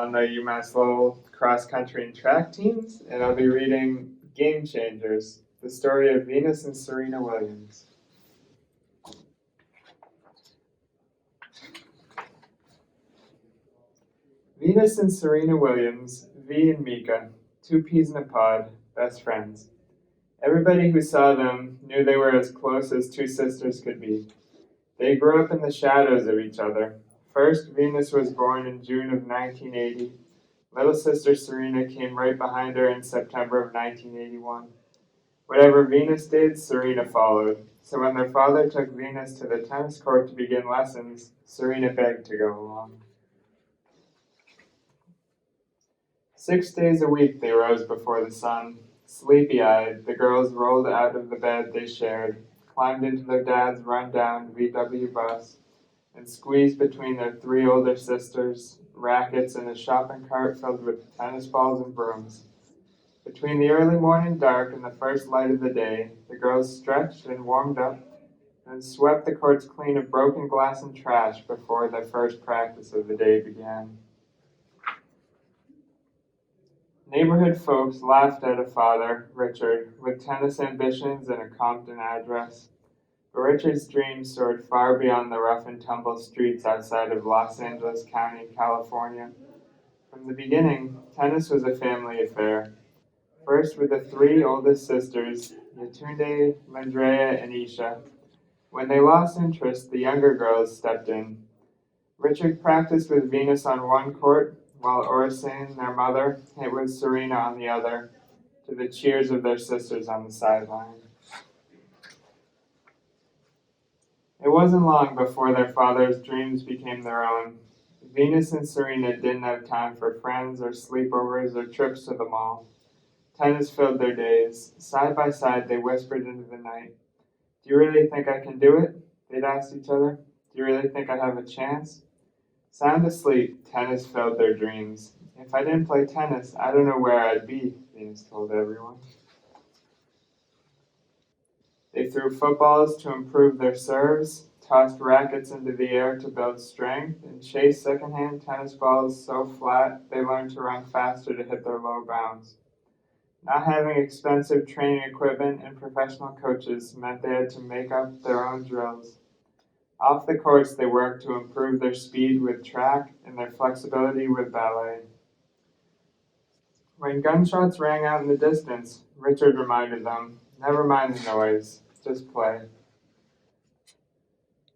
on the UMass Lowell cross country and track teams, and I'll be reading Game Changers, the story of Venus and Serena Williams. Venus and Serena Williams, V and Mika, two peas in a pod, best friends. Everybody who saw them knew they were as close as two sisters could be. They grew up in the shadows of each other. First, Venus was born in June of 1980. Little sister Serena came right behind her in September of 1981. Whatever Venus did, Serena followed. So when their father took Venus to the tennis court to begin lessons, Serena begged to go along. 6 days a week they rose before the sun. Sleepy-eyed, the girls rolled out of the bed they shared, climbed into their dad's run-down VW bus, and squeezed between their three older sisters, rackets, and a shopping cart filled with tennis balls and brooms. Between the early morning dark and the first light of the day, the girls stretched and warmed up, and swept the courts clean of broken glass and trash before their first practice of the day began. Neighborhood folks laughed at a father, Richard, with tennis ambitions and a Compton address. But Richard's dreams soared far beyond the rough and tumble streets outside of Los Angeles County, California. From the beginning, tennis was a family affair. First with the three oldest sisters, Yatunde, Mandrea, and Isha. When they lost interest, the younger girls stepped in. Richard practiced with Venus on one court, while Oracene, their mother, hit with Serena on the other, to the cheers of their sisters on the sideline. It wasn't long before their father's dreams became their own. Venus and Serena didn't have time for friends or sleepovers or trips to the mall. Tennis filled their days. Side by side, they whispered into the night. "Do you really think I can do it?" they'd asked each other. "Do you really think I have a chance?" Sound asleep, tennis filled their dreams. "If I didn't play tennis, I don't know where I'd be," Venus told everyone. They threw footballs to improve their serves, tossed rackets into the air to build strength, and chased secondhand tennis balls so flat they learned to run faster to hit their low bounds. Not having expensive training equipment and professional coaches meant they had to make up their own drills. Off the courts, they worked to improve their speed with track and their flexibility with ballet. When gunshots rang out in the distance, Richard reminded them, "Never mind the noise, just play."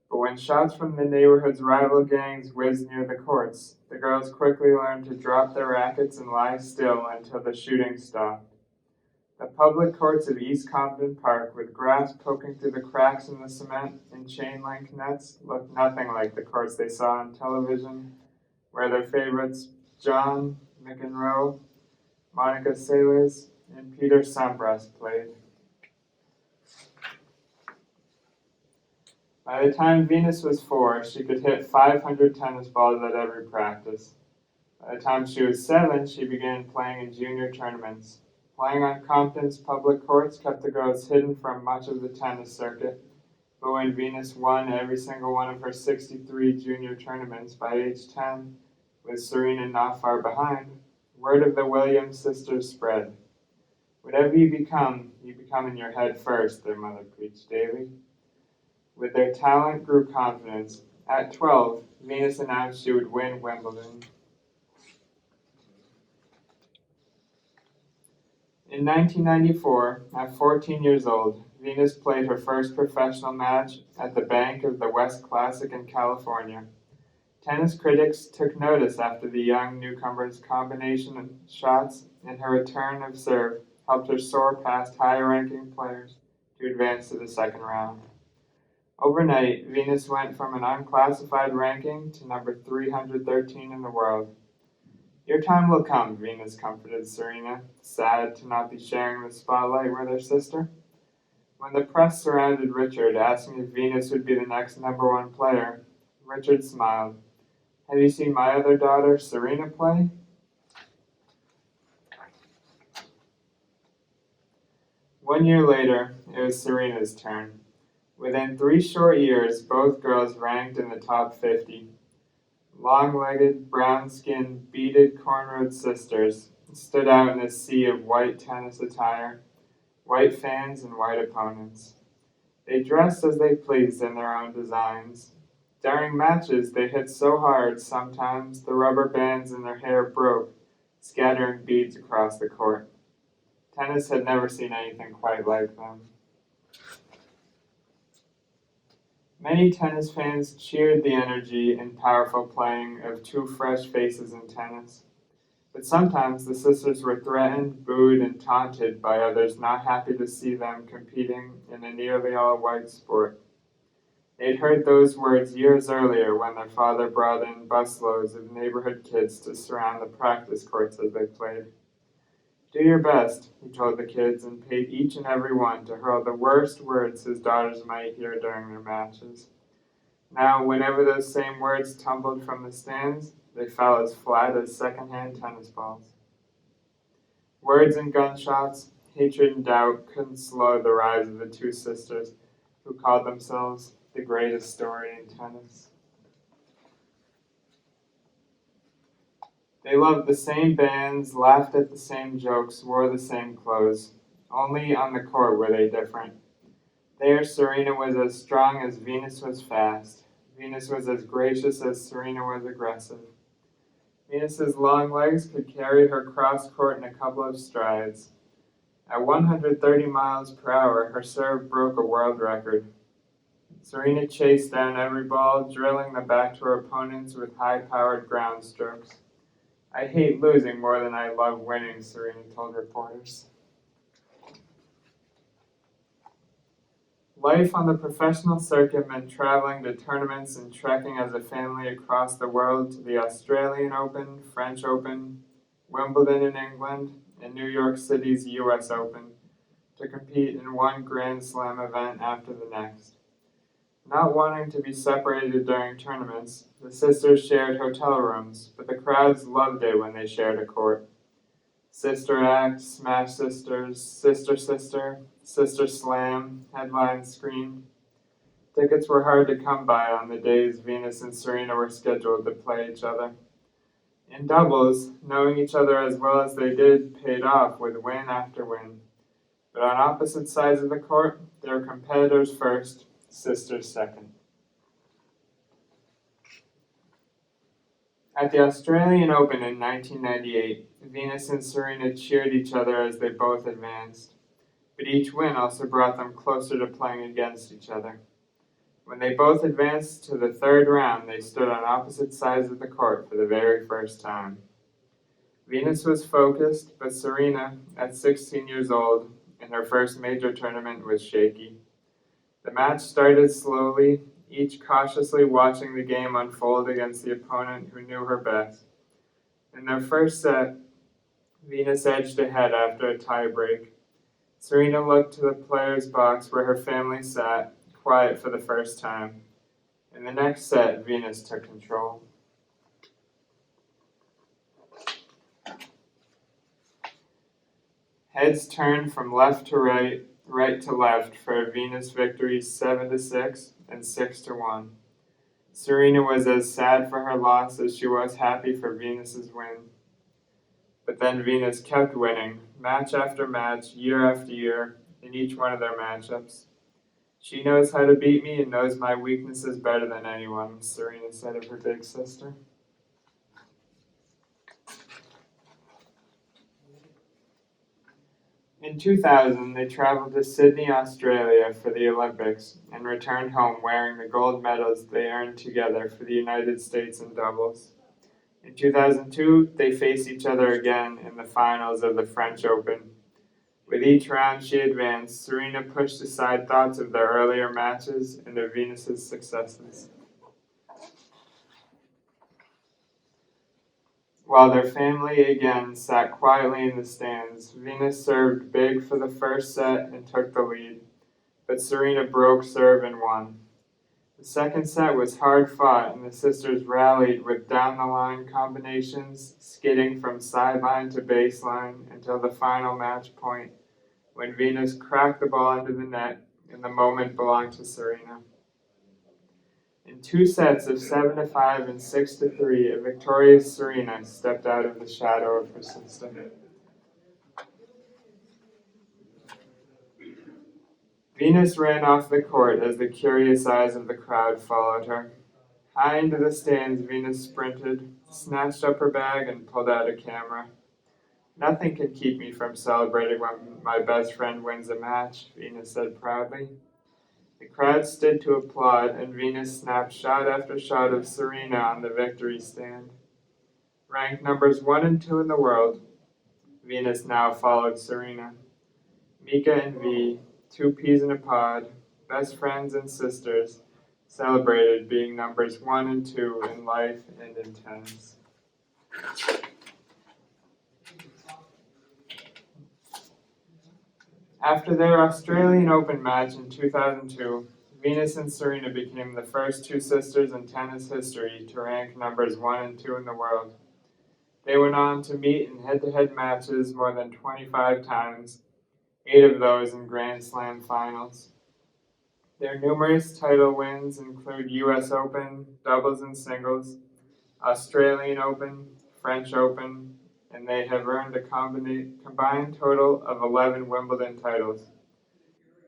But when shots from the neighborhood's rival gangs whizzed near the courts, the girls quickly learned to drop their rackets and lie still until the shooting stopped. The public courts of East Compton Park, with grass poking through the cracks in the cement and chain-link nets, looked nothing like the courts they saw on television, where their favorites John McEnroe, Monica Seles, and Peter Sampras played. By the time Venus was 4, she could hit 500 tennis balls at every practice. By the time she was 7, she began playing in junior tournaments. Playing on Compton's public courts kept the girls hidden from much of the tennis circuit, but when Venus won every single one of her 63 junior tournaments by age 10, with Serena not far behind, word of the Williams sisters spread. "Whatever you become in your head first," their mother preached daily. With their talent grew confidence. At 12, Venus announced she would win Wimbledon. In 1994, at 14 years old, Venus played her first professional match at the Bank of the West Classic in California. Tennis critics took notice after the young newcomer's combination of shots and her return of serve helped her soar past higher-ranking players to advance to the second round. Overnight, Venus went from an unclassified ranking to number 313 in the world. "Your time will come," Venus comforted Serena, sad to not be sharing the spotlight with her sister. When the press surrounded Richard, asking if Venus would be the next number 1 player, Richard smiled. "Have you seen my other daughter, Serena, play?" One year later, it was Serena's turn. Within 3 short years, both girls ranked in the top 50. long-legged, brown-skinned, beaded, cornrowed sisters stood out in a sea of white tennis attire, white fans, and white opponents. They dressed as they pleased in their own designs. During matches, they hit so hard sometimes the rubber bands in their hair broke, scattering beads across the court. Tennis had never seen anything quite like them. Many tennis fans cheered the energy and powerful playing of two fresh faces in tennis. But sometimes the sisters were threatened, booed, and taunted by others not happy to see them competing in a nearly all-white sport. They'd heard those words years earlier when their father brought in busloads of neighborhood kids to surround the practice courts as they played. Do your best, he told the kids, and paid each and every one to hurl the worst words his daughters might hear during their matches. Now, whenever those same words tumbled from the stands, they fell as flat as second-hand tennis balls. Words and gunshots, hatred and doubt couldn't slow the rise of the two sisters, who called themselves the greatest story in tennis. They loved the same bands, laughed at the same jokes, wore the same clothes. Only on the court were they different. There, Serena was as strong as Venus was fast. Venus was as gracious as Serena was aggressive. Venus's long legs could carry her cross-court in a couple of strides. At 130 miles per hour, her serve broke a world record. Serena chased down every ball, drilling them back to her opponents with high-powered ground strokes. I hate losing more than I love winning, Serena told reporters. Life on the professional circuit meant traveling to tournaments and trekking as a family across the world to the Australian Open, French Open, Wimbledon in England, and New York City's US Open to compete in one Grand Slam event after the next. Not wanting to be separated during tournaments, the sisters shared hotel rooms, but the crowds loved it when they shared a court. Sister Act, Smash Sisters, Sister Sister, Sister Slam, headlines screamed. Tickets were hard to come by on the days Venus and Serena were scheduled to play each other. In doubles, knowing each other as well as they did paid off with win after win. But on opposite sides of the court, they were competitors first, sisters second. At the Australian Open in 1998, Venus and Serena cheered each other as they both advanced, but each win also brought them closer to playing against each other. When they both advanced to the third round, they stood on opposite sides of the court for the very first time. Venus was focused, but Serena, at 16 years old, in her first major tournament, was shaky. The match started slowly, each cautiously watching the game unfold against the opponent who knew her best. In their first set, Venus edged ahead after a tiebreak. Serena looked to the player's box where her family sat, quiet for the first time. In the next set, Venus took control. Heads turned from left to right, right to left for a Venus victory 7-6 and 6-1. Serena was as sad for her loss as she was happy for Venus's win. But then Venus kept winning, match after match, year after year, in each one of their matchups. She knows how to beat me and knows my weaknesses better than anyone, Serena said of her big sister. In 2000, they traveled to Sydney, Australia for the Olympics and returned home wearing the gold medals they earned together for the United States in doubles. In 2002, they faced each other again in the finals of the French Open. With each round she advanced, Serena pushed aside thoughts of their earlier matches and of Venus's successes. While their family again sat quietly in the stands, Venus served big for the first set and took the lead, but Serena broke serve and won. The second set was hard fought and the sisters rallied with down-the-line combinations, skidding from sideline to baseline until the final match point, when Venus cracked the ball into the net and the moment belonged to Serena. In two sets of 7-5 and 6-3, a victorious Serena stepped out of the shadow of her sister. Venus ran off the court as the curious eyes of the crowd followed her. High into the stands, Venus sprinted, snatched up her bag, and pulled out a camera. "Nothing can keep me from celebrating when my best friend wins a match," Venus said proudly. The crowd stood to applaud, and Venus snapped shot after shot of Serena on the victory stand. Ranked numbers 1 and 2 in the world, Venus now followed Serena. Mika and V, two peas in a pod, best friends and sisters, celebrated being numbers 1 and 2 in life and in tennis. After their Australian Open match in 2002, Venus and Serena became the first two sisters in tennis history to rank numbers 1 and 2 in the world. They went on to meet in head-to-head matches more than 25 times, 8 of those in Grand Slam finals. Their numerous title wins include US Open, doubles and singles, Australian Open, French Open, and they have earned a combined total of 11 Wimbledon titles.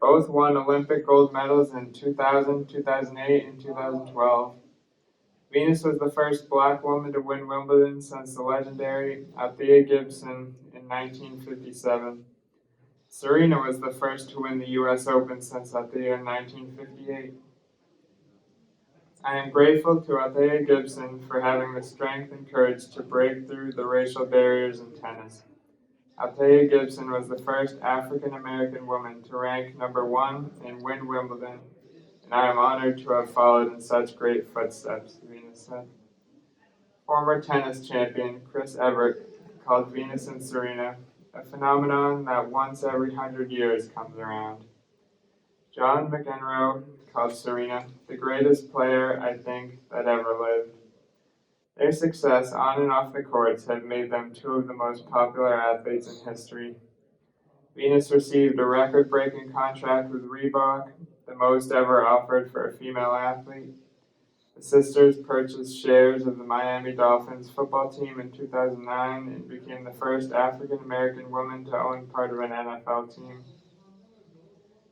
Both won Olympic gold medals in 2000, 2008, and 2012. Venus was the first black woman to win Wimbledon since the legendary Althea Gibson in 1957. Serena was the first to win the US Open since Althea in 1958. I am grateful to Althea Gibson for having the strength and courage to break through the racial barriers in tennis. Althea Gibson was the first African American woman to rank number 1 and win Wimbledon, and I am honored to have followed in such great footsteps, Venus said. Former tennis champion Chris Evert called Venus and Serena a phenomenon that once every 100 years comes around. John McEnroe called Serena the greatest player, I think, that ever lived. Their success on and off the courts have made them two of the most popular athletes in history. Venus received a record-breaking contract with Reebok, the most ever offered for a female athlete. The sisters purchased shares of the Miami Dolphins football team in 2009 and became the first African-American woman to own part of an NFL team.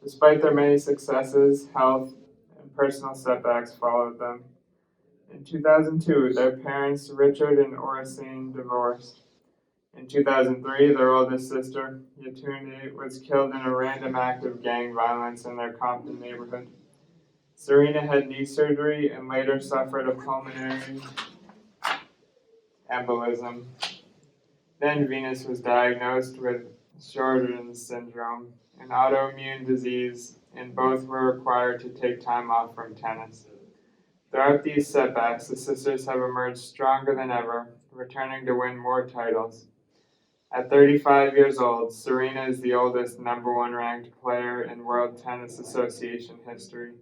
Despite their many successes, health and personal setbacks followed them. In 2002, their parents, Richard and Oracene, divorced. In 2003, their oldest sister, Yetunde, was killed in a random act of gang violence in their Compton neighborhood. Serena had knee surgery and later suffered a pulmonary embolism. Then Venus was diagnosed with Sjogren's syndrome, an autoimmune disease, and both were required to take time off from tennis. Throughout these setbacks, the sisters have emerged stronger than ever, returning to win more titles. At 35 years old, Serena is the oldest number 1 ranked player in World Tennis Association history.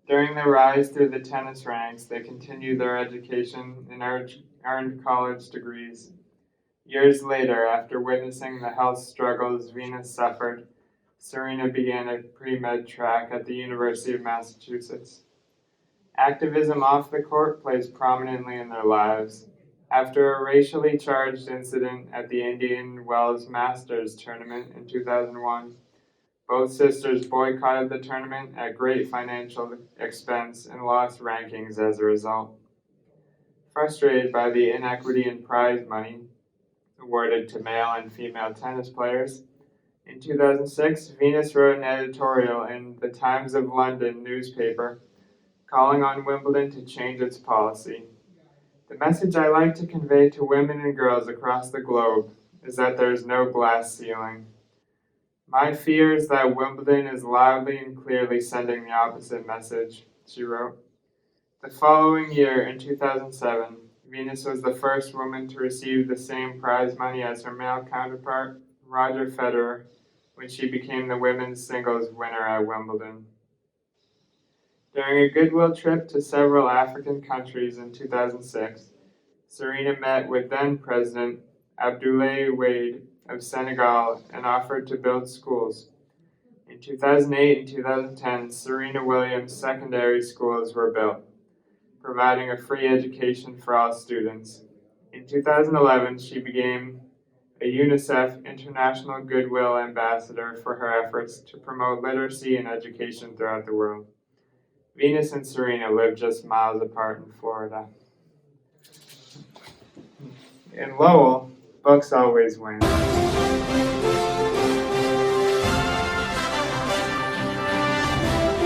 During their rise through the tennis ranks, they continued their education and earned college degrees. Years later, after witnessing the health struggles Venus suffered, Serena began a pre-med track at the University of Massachusetts. Activism off the court plays prominently in their lives. After a racially charged incident at the Indian Wells Masters tournament in 2001, both sisters boycotted the tournament at great financial expense and lost rankings as a result. Frustrated by the inequity in prize money awarded to male and female tennis players, in 2006, Venus wrote an editorial in the Times of London newspaper calling on Wimbledon to change its policy. The message I like to convey to women and girls across the globe is that there is no glass ceiling. My fear is that Wimbledon is loudly and clearly sending the opposite message, she wrote. The following year, in 2007, Venus was the first woman to receive the same prize money as her male counterpart, Roger Federer, when she became the women's singles winner at Wimbledon. During a goodwill trip to several African countries in 2006, Serena met with then-President Abdoulaye Wade of Senegal and offered to build schools. In 2008 and 2010, Serena Williams secondary schools were built, providing a free education for all students. In 2011, she became a UNICEF International Goodwill Ambassador for her efforts to promote literacy and education throughout the world. Venus and Serena live just miles apart in Florida. In Lowell, books always win.